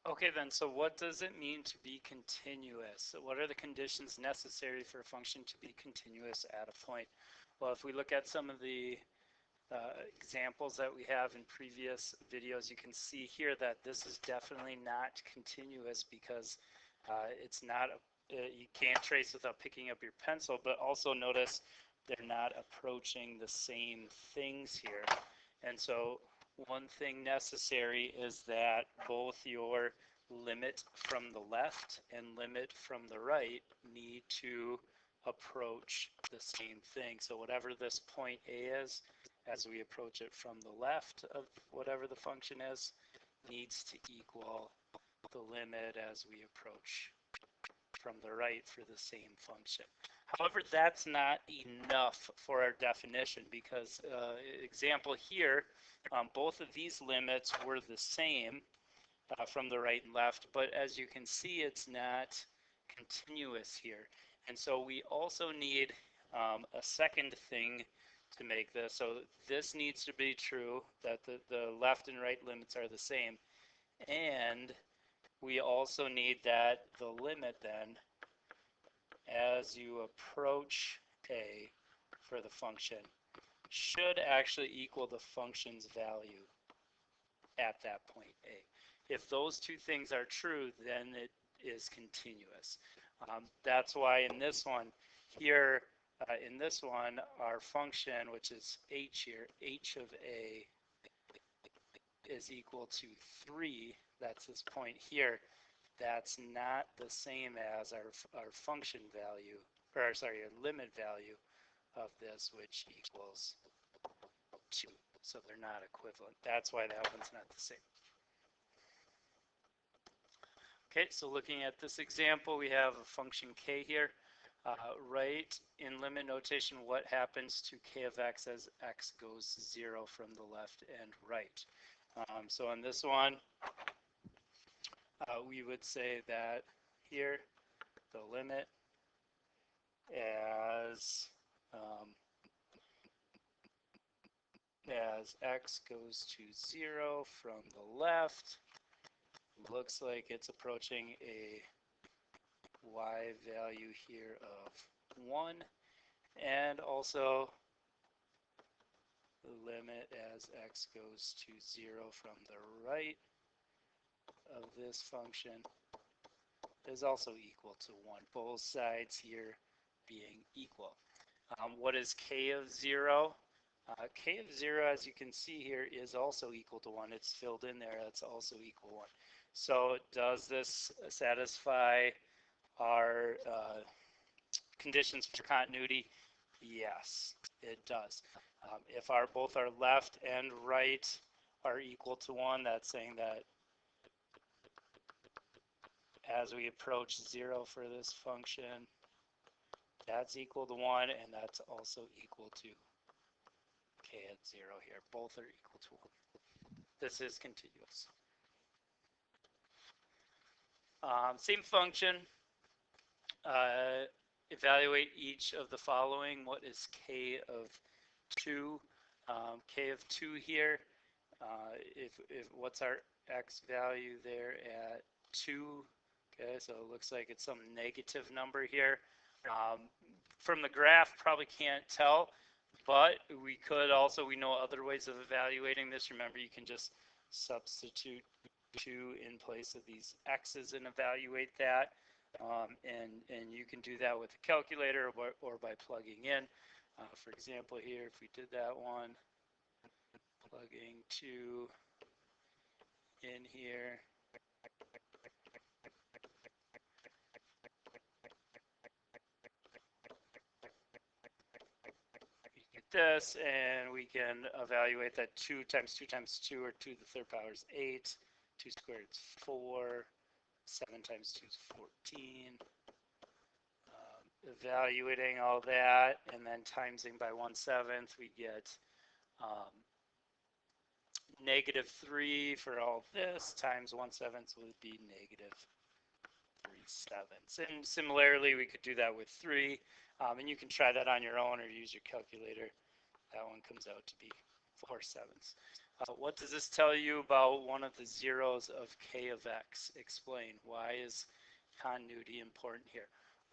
Okay then, so what does it mean to be continuous? So what are the conditions necessary for a function to be continuous at a point? Well, if we look at some of the examples that we have in previous videos, you can see here that this is definitely not continuous because it's not, you can't trace without picking up your pencil, but also notice they're not approaching the same things here. And so one thing necessary is that both your limit from the left and limit from the right need to approach the same thing. So whatever this point A is, as we approach it from the left of whatever the function is, needs to equal the limit as we approach from the right for the same function. However, that's not enough for our definition because example here, both of these limits were the same from the right and left, but as you can see, it's not continuous here. And so we also need a second thing to make this. So this needs to be true, that the left and right limits are the same. And we also need that the limit then, as you approach A for the function, should actually equal the function's value at that point A. If those two things are true, then it is continuous. That's why in this one here, in this one, our function, which is h here, h of A is equal to 3. That's this point here. That's not the same as our function value, or sorry, our limit value of this, which equals 2. So they're not equivalent. That's why that one's not the same. Okay, so looking at this example, we have a function k here. Write in limit notation what happens to k of x as x goes 0 from the left and right. So on this one, we would say that here the limit as x goes to 0 from the left looks like it's approaching a y value here of 1, and also the limit as x goes to 0 from the right of this function is also equal to 1, both sides here being equal. What is k of 0? K of 0, as you can see here, is also equal to 1. It's filled in there. That's also equal 1. So does this satisfy our conditions for continuity? Yes, it does. If both our left and right are equal to 1, that's saying that as we approach 0 for this function, that's equal to 1, and that's also equal to k at 0 here. Both are equal to 1. This is continuous. Same function. Evaluate each of the following. What is k of 2? K of 2 here, if what's our x value there at 2? Okay, so it looks like it's some negative number here. From the graph, probably can't tell, but we could also, we know other ways of evaluating this. Remember, you can just substitute 2 in place of these x's and evaluate that. And you can do that with a calculator or by plugging in. For example, here, if we did that one, plugging 2 in here, we get this, and we can evaluate that 2 times 2 times 2, or 2 to the third power is 8, 2 squared is 4, 7 times 2 is 14. Evaluating all that and then timesing by 1/7, we get -3 for all this times 1/7 would be -3/7. And similarly, we could do that with 3, and you can try that on your own or use your calculator. That one comes out to be 4/7. What does this tell you about one of the zeros of k of x? Explain. Why is continuity important here?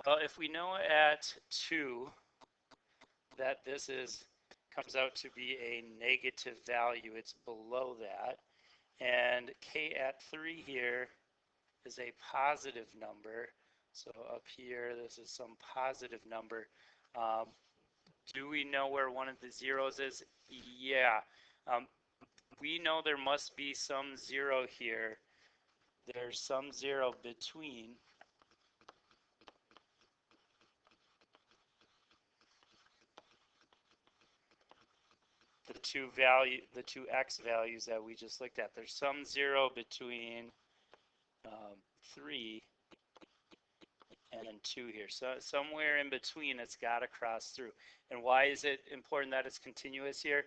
Well, if we know at 2 that this comes out to be a negative value, it's below that, and k at 3 here is a positive number. So up here, this is some positive number. Do we know where one of the zeros is? Yeah. We know there must be some zero here. There's some zero between the two x values that we just looked at. There's some zero between 3 and 2 here. So somewhere in between it's got to cross through. And why is it important that it's continuous here?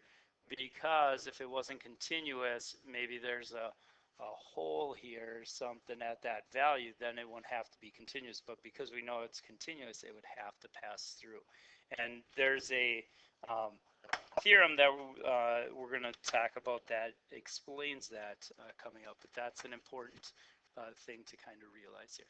Because if it wasn't continuous, maybe there's a hole here or something at that value, then it wouldn't have to be continuous. But because we know it's continuous, it would have to pass through. And there's a theorem that we're going to talk about that explains that coming up. But that's an important thing to kind of realize here.